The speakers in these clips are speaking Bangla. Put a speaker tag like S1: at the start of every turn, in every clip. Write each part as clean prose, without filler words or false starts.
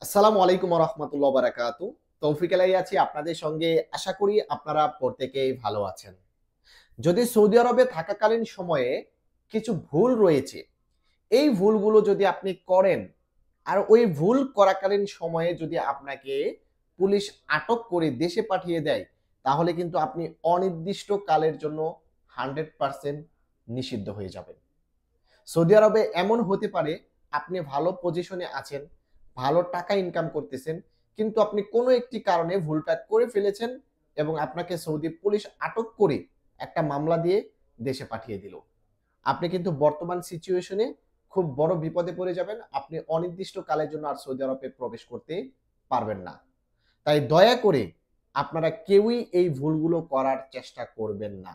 S1: আসসালামু আলাইকুম ওয়া রাহমাতুল্লাহি ওয়া বারাকাতুহু। তৌফিক আলাই আছি আপনাদের সঙ্গে। আশা করি আপনারা প্রত্যেকেই ভালো আছেন। যদি সৌদি আরবে থাকাকালীন সময়ে কিছু ভুল রয়েছে, এই ভুলগুলো যদি আপনি করেন, আর ওই ভুল করাকালীন সময়ে যদি আপনাকে পুলিশ আটক করে দেশে পাঠিয়ে দেয়, তাহলে কিন্তু আপনি অনির্দিষ্ট কালের জন্য 100% নিষিদ্ধ হয়ে যাবেন। সৌদি আরবে এমন হতে পারে আপনি ভালো পজিশনে আছেন, ভালো টাকা ইনকাম করতেছেন, কিন্তু আপনি কোনো একটি কারণে ভুলটা করে ফেলেছেন এবং আপনাকে সৌদি পুলিশ আটক করে একটা মামলা দিয়ে দেশে পাঠিয়ে দিল। আপনি কিন্তু বর্তমান সিচুয়েশনে খুব বড় বিপদে পড়ে যাবেন। আপনি অনির্দিষ্ট কালের জন্য আর সৌদি আরবে প্রবেশ করতে পারবেন না। তাই দয়া করে আপনারা কেউই এই ভুলগুলো করার চেষ্টা করবেন না।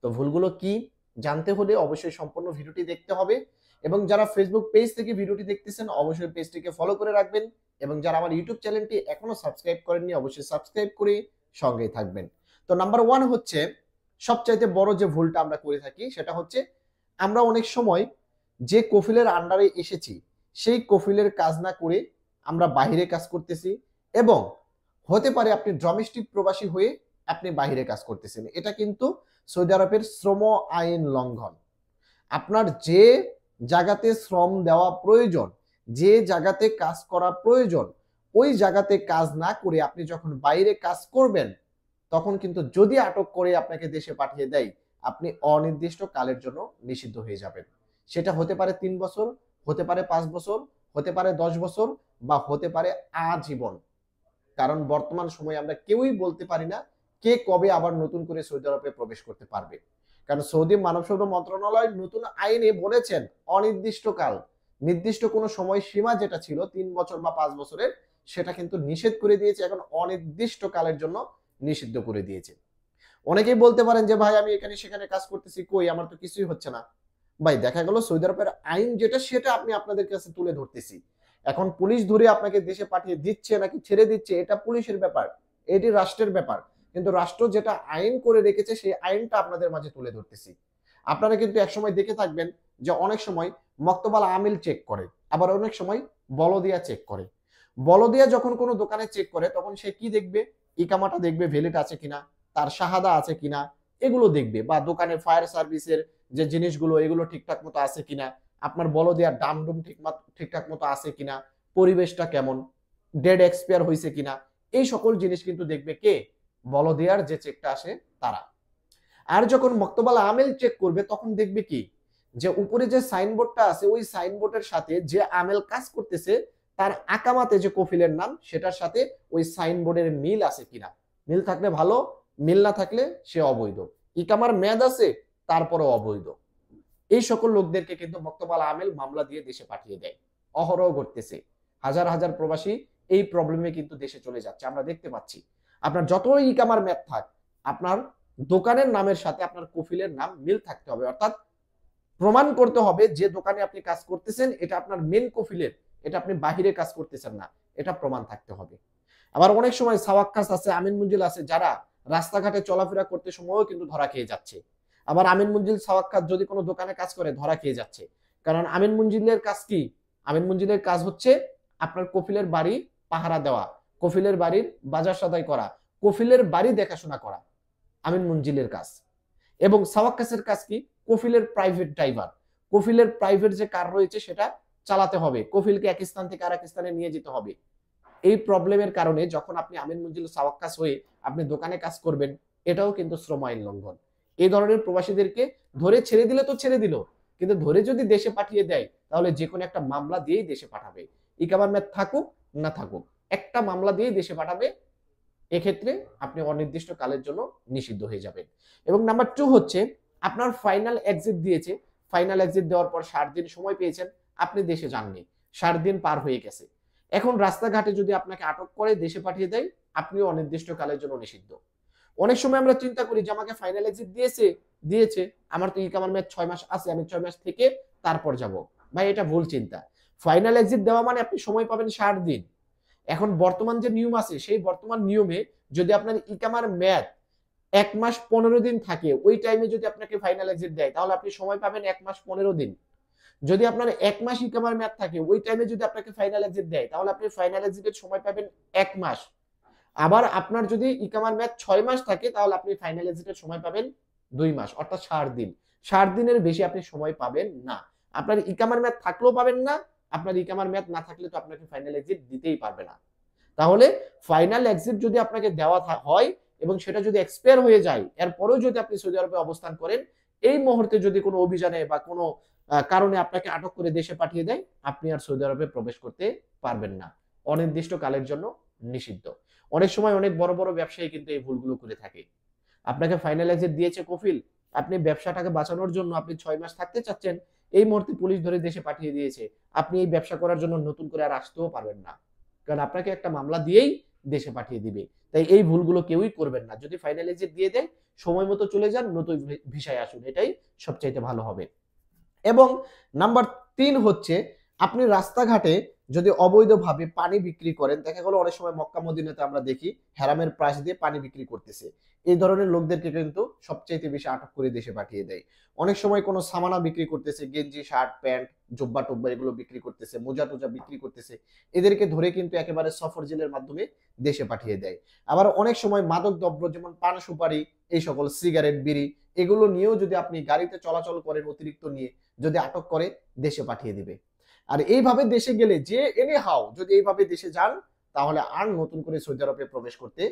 S1: তো ভুলগুলো কি জানতে হলে অবশ্যই সম্পূর্ণ ভিডিওটি দেখতে হবে এবং যারা ফেসবুক পেজ থেকে ভিডিওটি দেখতেছেন অবশ্যই পেজটিকে ফলো করে রাখবেন এবং যারা আমার ইউটিউব চ্যানেলটি এখনো সাবস্ক্রাইব করেননি অবশ্যই সাবস্ক্রাইব করে সঙ্গেই থাকবেন। তো নাম্বার 1 হচ্ছে সবচাইতে বড় যে ভুলটা আমরা করে থাকি সেটা হচ্ছে আমরা অনেক সময় যে কফিলের আন্ডারে এসেছি সেই কফিলের কাজ না করে আমরা বাইরে কাজ করতেছি এবং হতে পারে আপনি ডোমেস্টিক প্রবাসী হয়ে আপনি বাইরে কাজ করতেছেন। এটা কিন্তু সৌদি আরবের শ্রম আইন লঙ্ঘন। আপনার যে জায়গাতে শ্রম দেওয়া প্রয়োজন, যে জায়গাতে কাজ করা প্রয়োজন, ওই জায়গাতে কাজ না করে আপনি যখন বাইরে কাজ করবেন, তখন কিন্তু যদি আটক করে আপনাকে দেশে পাঠিয়ে দেয়, আপনি অনির্দিষ্ট কালের জন্য নিষিদ্ধ হয়ে যাবেন। সেটা হতে পারে ৩ বছর, হতে পারে ৫ বছর, হতে পারে ১০ বছর বা হতে পারে আজীবন। কারণ বর্তমান সময়ে আমরা কেউই বলতে পারি না কে কবে আবার নতুন করে সৌদি আরবে প্রবেশ করতে পারবে। কারণ সৌদি মানব সম্পদ মন্ত্রণালয় নতুন আইনে বলেছেন অনির্দিষ্টকাল, নির্দিষ্ট কোনো সময় সীমা যেটা ছিল ৩ বছর বা ৫ বছরের, সেটা কিন্তু নিষেধ করে দিয়েছে, এখন অনির্দিষ্ট কালের জন্য নিষিদ্ধ করে দিয়েছে। অনেকেই বলতে পারেন যে ভাই আমি এখানে সেখানে কাজ করতেছি, কই আমার তো কিছুই হচ্ছে না। ভাই দেখা গেল সৌদি আরবের আইন যেটা সেটা আমি আপনাদের কাছে তুলে ধরতেছি। এখন পুলিশ ধরে আপনাকে দেশে পাঠিয়ে দিচ্ছে নাকি ছেড়ে দিচ্ছে এটা পুলিশের ব্যাপার, এটি রাষ্ট্রের ব্যাপার। কিন্তু রাষ্ট্র যেটা আইন করে রেখেছে সেই আইনটা আপনাদের মাঝে তুলে ধরতেছি। আপনারা কিন্তু একসময় দেখে থাকবেন যে অনেক সময় মক্তবাল আমিল চেক করে, আবার অনেক সময় বলদিয়া চেক করে। বলদিয়া যখন কোনো দোকানে চেক করে তখন সে কি দেখবে? ইকামাটা দেখবে, ভ্যালিড আছে কিনা, তার শাহাদা আছে কিনা, এগুলো দেখবে। বা দোকানে ফায়ার সার্ভিসের যে জিনিসগুলো এগুলো ঠিকঠাক মতো আছে কিনা, আপনার বলদিয়ার ডামডুম ঠিকঠাক মতো আছে কিনা, পরিবেশটা কেমন, ডেড এক্সপায়ার হয়েছে কিনা, এই সকল জিনিস কিন্তু দেখবে কে? বলদিয়ার যে চেকটা আসে তারা। আর যখন মক্তবাল আমেল চেক করবে তখন দেখবে কি? যে উপরে যে সাইনবোর্ডটা আছে ওই সাইনবোর্ডের সাথে যে আমেল কাজ করতেছে তার আকামাতে যে কফিলের নাম সেটার সাথে ওই সাইনবোর্ডের মিল আছে কিনা। মিল থাকলে ভালো, মিল না থাকলে সে অবৈধ। ইকামার মেয়াদ আছে তারপরও অবৈধ। এই সকল লোকদেরকে কিন্তু মক্তবাল আমেল মামলা দিয়ে দেশে পাঠিয়ে দেয়। অহরহ ঘটতেছে। হাজার হাজার প্রবাসী এই প্রবলেমে কিন্তু দেশে চলে যাচ্ছে, আমরা দেখতে পাচ্ছি। আপনার যতই ইকামার মেয়াদ থাক, আপনার দোকানের নামের সাথে আপনার কফিলের নাম মিল থাকতে হবে। অর্থাৎ প্রমাণ করতে হবে যে দোকানে আপনি কাজ করতেছেন এটা আপনার মেন কফিলের, এটা আপনি বাহিরে কাজ করতেছেন না, এটা প্রমাণ থাকতে হবে। আবার অনেক সময় সাওয়াক্কাস আছে, আমিন মঞ্জিল আছে, যারা রাস্তাঘাটে চলাফেরা করতে সময়ও কিন্তু ধরা খেয়ে যাচ্ছে। আবার আমিন মঞ্জিল সাওয়াক্কাস যদি কোনো দোকানে কাজ করে ধরা খেয়ে যাচ্ছে। কারণ আমিন মঞ্জিলের কাজ কি? আমিন মঞ্জিলের কাজ হচ্ছে আপনার কফিলের বাড়ি পাহারা দেওয়া, কফিলের বাড়ির বাজার সদাই করা, কফিলের বাড়ি দেখাশোনা করা আমিন মঞ্জিলের কাজ। এবং সাওয়াক্কাসের কাজ কি? কফিলের প্রাইভেট ড্রাইভার, কফিলের প্রাইভেট যে কার রয়েছে সেটা চালাতে হবে, কফিলকে এক স্থান থেকে আরেক স্থানে নিয়ে যেতে হবে। এই প্রবলেমের কারণে যখন আপনি আমিন মঞ্জিল সাওয়াক্কাস হয়ে আপনি দোকানে কাজ করবেন, এটাও কিন্তু শ্রম আইন লঙ্ঘন। এই ধরনের প্রবাসীদেরকে ধরে ছেড়ে দিলে তো ছেড়ে দিল, কিন্তু ধরে যদি দেশে পাঠিয়ে দেয় তাহলে যে কোনো একটা মামলা দিয়েই দেশে পাঠাবে। ইকামার মেয়াদ থাকুক না থাকুক, একটা মামলা দিয়েই দেশে পাঠাবে। এক্ষেত্রে আপনি অনির্দিষ্ট কালের জন্য নিষিদ্ধ হয়ে যাবেন। এবং নাম্বার 2 হচ্ছে আপনার ফাইনাল এক্সিট দিয়েছে, ফাইনাল এক্সিট দেওয়ার পর 60 দিন সময় পেয়েছেন, আপনি দেশে যাননি, 60 দিন পার হয়ে গেছে। এখন রাস্তাঘাটে যদি আপনাকে আটক করে দেশে পাঠিয়ে দেয়, আপনিও অনির্দিষ্ট কালের জন্য নিষিদ্ধ। অনেক সময় আমরা চিন্তা করি যে আমাকে ফাইনাল এক্সিট দিয়েছে, আমার তো ইকামার মেয়াদ 6 মাস আছে, আমি 6 মাস থেকে তারপর যাব। ভাই এটা ভুল চিন্তা। ফাইনাল এক্সিট দেওয়া মানে আপনি সময় পাবেন 60 দিন। এখন বর্তমান যে নিয়ম আছে সেই বর্তমান নিয়মে যদি আপনার ইকামার মেয়াদ 1 মাস 15 দিন থাকে, ওই টাইমে যদি আপনাকে ফাইনাল এক্সিট দেয় তাহলে আপনি সময় পাবেন 1 মাস 15 দিন। যদি আপনার 1 মাস ইকামার মেয়াদ থাকে, ওই টাইমে যদি আপনাকে ফাইনাল এক্সিট দেয়, তাহলে আপনি ফাইনাল এক্সিটের সময় পাবেন 1 মাস। আবার আপনার যদি ইকামার মেয়াদ 6 মাস থাকে, তাহলে আপনি ফাইনাল এক্সিটের সময় পাবেন 2 মাস, অর্থাৎ 60 দিন। 60 দিনের বেশি আপনি সময় পাবেন না। আপনার ইকামার মেয়াদ থাকলেও পাবেন না, আপনার ইকামার মেয়াদ না থাকলে তো আপনাকে ফাইনাল এক্সিট দিতেই পারবে না। তাহলে ফাইনাল এক্সিট যদি আপনাকে দেওয়া হয় এবং সেটা যদি এক্সপায়ার হয়ে যায়, এরপরেও যদি আপনি সৌদি আরবে অবস্থান করেন, এই মুহূর্তে যদি কোনো অভিযানে বা কোনো কারণে আপনাকে আটক করে দেশে পাঠিয়ে দেয়, আপনি আর সৌদি আরবে প্রবেশ করতে পারবেন না। অনির্দিষ্ট কালের জন্য নিষিদ্ধ। অনেক সময় অনেক বড় বড় ব্যবসায়ী কিন্তু এই ভুলগুলো করে থাকে। আপনাকে ফাইনাল এক্সিট দিয়েছে কফিল, আপনি ব্যবসাটাকে বাঁচানোর জন্য আপনি 6 মাস থাকতে চাচ্ছেন, এই মুহূর্তে পুলিশ ধরে দেশে পাঠিয়ে দিয়েছে, আপনি এই ব্যবসা করার জন্য নতুন করে আর আসতেও পারবেন না, কারণ আপনাকে একটা মামলা দিয়েই দেশে পাঠিয়ে দিবে। তাই এই ভুলগুলো কেউই করবেন না। যদি ফাইনাল এক্সিট দিয়ে দেয়, সময় মতো চলে যান, নতুন ভিসায় আসুন, এটাই সবচাইতে ভালো হবে। এবং নাম্বার 3 হচ্ছে, আপনি রাস্তাঘাটে যদি অবৈধভাবে পানি বিক্রি করেন, দেখা গেল অনেক সময় মক্কা মদিনাতে আমরা দেখি হেরামের প্রাইস দিয়ে পানি বিক্রি করতেছে, এই ধরনের লোকদেরকে কিন্তু সবচাইতে বেশি আটক করে দেশে পাঠিয়ে দেয়। অনেক সময় কোনো সামানা বিক্রি করতেছে, গেঞ্জি, শার্ট, প্যান্ট, জুব্বা টুব্বা এগুলো বিক্রি করতেছে, মোজা টোজা বিক্রি করতেছে, এদেরকে ধরে কিন্তু একেবারে সফর জেলের মাধ্যমে দেশে পাঠিয়ে দেয়। আবার অনেক সময় মাদক দ্রব্য যেমন পান সুপারি, এই সকল সিগারেট, বিড়ি, এগুলো নিয়েও যদি আপনি গাড়িতে চলাচল করেন অতিরিক্ত নিয়ে, যদি আটক করে দেশে পাঠিয়ে দিবে। আর এইভাবে দেশে গেলে যে এনি হাও যদি এইভাবে দেশে যান, তাহলে আর নতুন করে সৌদি আরবে প্রবেশ করতে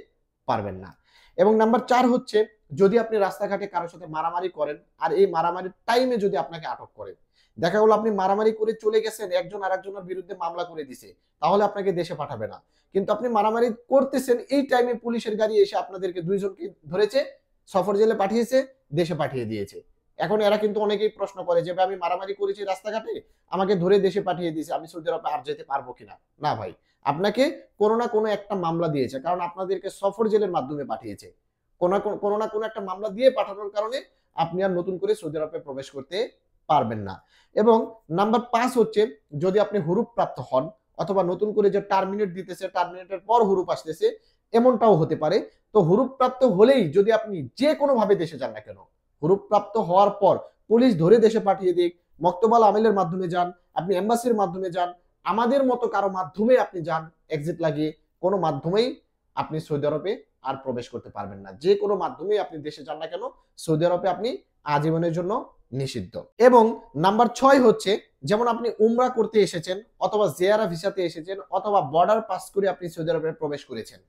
S1: পারবেন না। এবং নাম্বার 4 হচ্ছে, যদি আপনি রাস্তাঘাটে কারোর সাথে মারামারি করেন, আর এই মারামারির টাইমে যদি আপনাকে আটক করে, দেখা গেল আপনি মারামারি করে চলে গেছেন, একজন আরেকজনের বিরুদ্ধে মামলা করে দিছে, তাহলে আপনাকে দেশে পাঠাবে না। কিন্তু আপনি মারামারি করতেছেন, এই টাইমে পুলিশের গাড়ি এসে আপনাদেরকে 2 জনকে ধরেছে, সফর জেলে পাঠিয়েছে, দেশে পাঠিয়ে দিয়েছে। এখন এরা কিন্তু অনেকেই প্রশ্ন করে যে ভাই আমি মারামারি করেছি রাস্তাঘাটে, আমাকে ধরে দেশে পাঠিয়ে দিয়েছে, আমি সৌদি আরবে আর যেতে পারবো কিনা? না ভাই, আপনাকে কোনো না কোনো একটা মামলা দিয়েছে, কারণ আপনাদেরকে সফর জেলের মাধ্যমে পাঠিয়েছে। কোনো না কোনো একটা মামলা দিয়ে পাঠানোর কারণে আপনি আর নতুন করে সৌদি আরবে প্রবেশ করতে পারবেন না। এবং নাম্বার 5 হচ্ছে, যদি আপনি হুরুপ প্রাপ্ত হন, অথবা নতুন করে যে টার্মিনেট দিতেছে, টার্মিনেটের পর হুরুপ আসতেছে, এমনটাও হতে পারে। তো হুরুপ প্রাপ্ত হলেই যদি আপনি যে কোনো ভাবে দেশে যান না কেন, হুরুপ প্রাপ্ত হওয়ার পর পুলিশ ধরে দেশে পাঠিয়ে দিক, মক্তবাল আমিলের মাধ্যমে যান, আপনি এম্বাসির মাধ্যমে যান, আমাদের মতো কারো মাধ্যমে আপনি যান, এক্সিট লাগিয়ে, কোনো মাধ্যমেই আপনি সৌদি আরবে আর প্রবেশ করতে পারবেন না। যে কোনো মাধ্যমেই আপনি দেশে যান না কেন, সৌদি আরবে আপনি আজীবনের জন্য নিষিদ্ধ। এবং নাম্বার 6 হচ্ছে, যেমন আপনি উমরা করতে এসেছেন, অথবা জিয়ারা ভিসাতে এসেছেন, অথবা বর্ডার পাস করে আপনি সৌদি আরবে প্রবেশ করেছেন।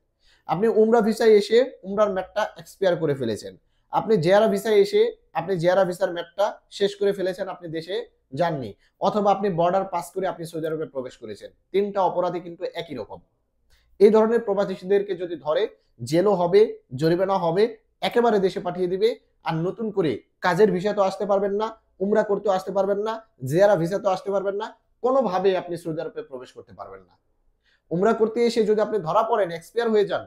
S1: আপনি উমরা ভিসায় এসে উমরার ম্যাটটা এক্সপায়ার করে ফেলেছেন, আপনি জিয়ারা ভিসায় এসে আপনি জিয়ারা ভিসার ম্যাটটা শেষ করে ফেলেছেন, আপনি দেশে যাননি, অথবা আপনি বর্ডার পাস করে আপনি সৌদি আরবে প্রবেশ করেছেন, 3টা অপরাধী কিন্তু একই রকম। এই ধরনের প্রবাসীদেরকে যদি ধরে, জেলও হবে, জরিমানা হবে, একেবারে দেশে পাঠিয়ে দিবে। আর নতুন করে কাজের ভিসা তো আসতে পারবেন না, উমরা করতেও আসতে পারবেন না, জিয়ারা ভিসা তো আসতে পারবেন না, কোনোভাবে আপনি সৌদি আরবে প্রবেশ করতে পারবেন না। উমরা করতে এসে যদি আপনি ধরা পড়েন, এক্সপায়ার হয়ে যান,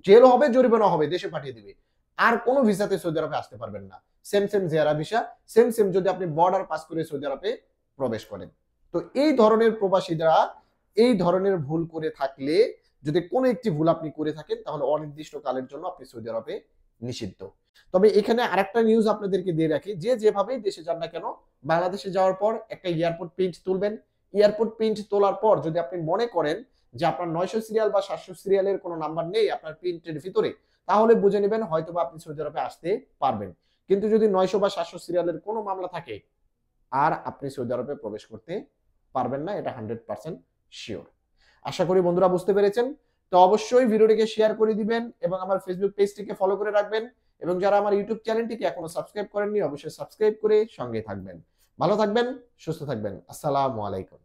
S1: জেল হবে, জরিমানা হবে, দেশে পাঠিয়ে দিবে। আর কোনো ভিসাতে সৌদি আরবে আসতে পারবেন না। সেম জিয়ারা ভিসা, সেম যদি আপনি বর্ডার পাস করে সৌদি আরবে প্রবেশ করেন। তো এই ধরনের প্রবাসীরা এই ধরনের ভুল করে থাকলে, যদি কোনো একটি ভুল আপনি করে থাকেন, তাহলে অনির্দিষ্ট কালের জন্য আপনি সৌদি আরবে নিষিদ্ধ। তবে এখানে আরেকটা নিউজ আপনাদেরকে দিয়ে রাখি, যে যেভাবেই দেশে যান না কেন, বাংলাদেশে যাওয়ার পর একটা এয়ারপোর্ট প্রিন্ট তুলবেন। এয়ারপোর্ট প্রিন্ট তোলার পর যদি আপনি মনে করেন যে আপনার 900 সিরিয়াল বা 700 সিরিয়ালের কোনো নাম্বার নেই আপনার প্রিন্টের ভিতরে, তাহলে বুঝে নেবেন হয়তোবা আপনি সৌদি আরবে আসতে পারবেন। কিন্তু যদি 900 বা 700 সিরিয়ালের কোনো মামলা থাকে, আর আপনি সৌদি আরবে প্রবেশ করতে পারবেন না, এটা 100% শিওর। আশা করি বন্ধুরা বুঝতে পেরেছেন। তো অবশ্যই ভিডিওটিকে শেয়ার করে দিবেন এবং আমার ফেসবুক পেজটিকে ফলো করে রাখবেন, এবং যারা আমার ইউটিউব চ্যানেলটিকে এখনো সাবস্ক্রাইব করেননি, অবশ্যই সাবস্ক্রাইব করে সঙ্গে থাকবেন। ভালো থাকবেন, সুস্থ থাকবেন। আসসালামু আলাইকুম।